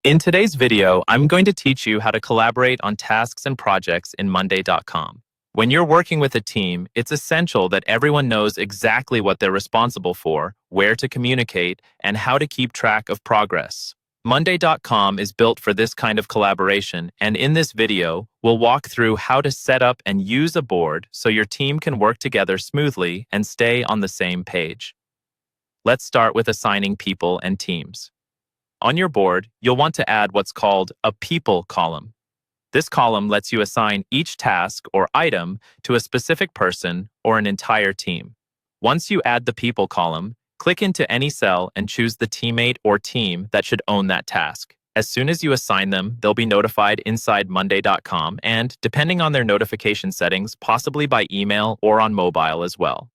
In today's video, I'm going to teach you how to collaborate on tasks and projects in Monday.com. When you're working with a team, it's essential that everyone knows exactly what they're responsible for, where to communicate, and how to keep track of progress. Monday.com is built for this kind of collaboration, and in this video, we'll walk through how to set up and use a board so your team can work together smoothly and stay on the same page. Let's start with assigning people and teams. On your board, you'll want to add what's called a People column. This column lets you assign each task or item to a specific person or an entire team. Once you add the People column, click into any cell and choose the teammate or team that should own that task. As soon as you assign them, they'll be notified inside Monday.com and, depending on their notification settings, possibly by email or on mobile as well.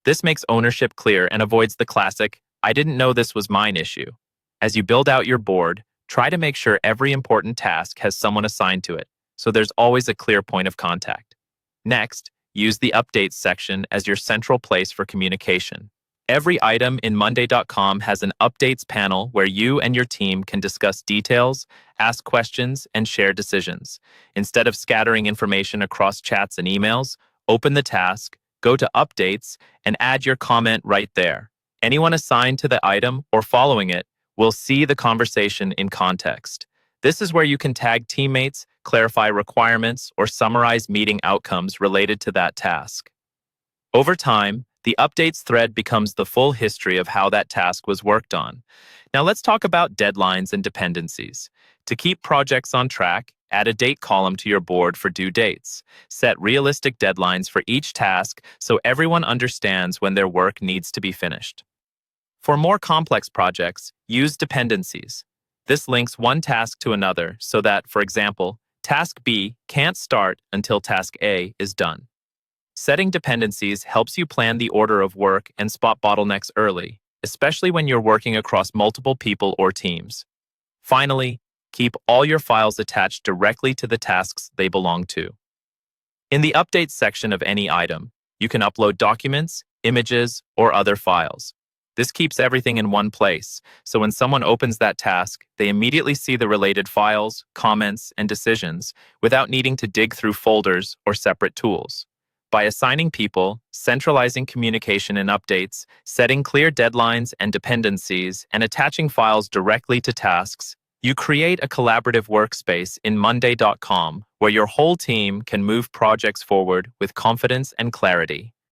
This makes ownership clear and avoids the classic, "I didn't know this was mine" issue. As you build out your board, try to make sure every important task has someone assigned to it, so there's always a clear point of contact. Next, use the Updates section as your central place for communication. Every item in Monday.com has an Updates panel where you and your team can discuss details, ask questions, and share decisions. Instead of scattering information across chats and emails, open the task, go to Updates, and add your comment right there. Anyone assigned to the item or following it will see the conversation in context. This is where you can tag teammates, clarify requirements, or summarize meeting outcomes related to that task. Over time, the Updates thread becomes the full history of how that task was worked on. Now let's talk about deadlines and dependencies. To keep projects on track, add a date column to your board for due dates. Set realistic deadlines for each task so everyone understands when their work needs to be finished. For more complex projects, use dependencies. This links one task to another so that, for example, task B can't start until task A is done. Setting dependencies helps you plan the order of work and spot bottlenecks early, especially when you're working across multiple people or teams. Finally, keep all your files attached directly to the tasks they belong to. In the Updates section of any item, you can upload documents, images, or other files. This keeps everything in one place, so when someone opens that task, they immediately see the related files, comments, and decisions without needing to dig through folders or separate tools. By assigning people, centralizing communication and updates, setting clear deadlines and dependencies, and attaching files directly to tasks, you create a collaborative workspace in Monday.com where your whole team can move projects forward with confidence and clarity.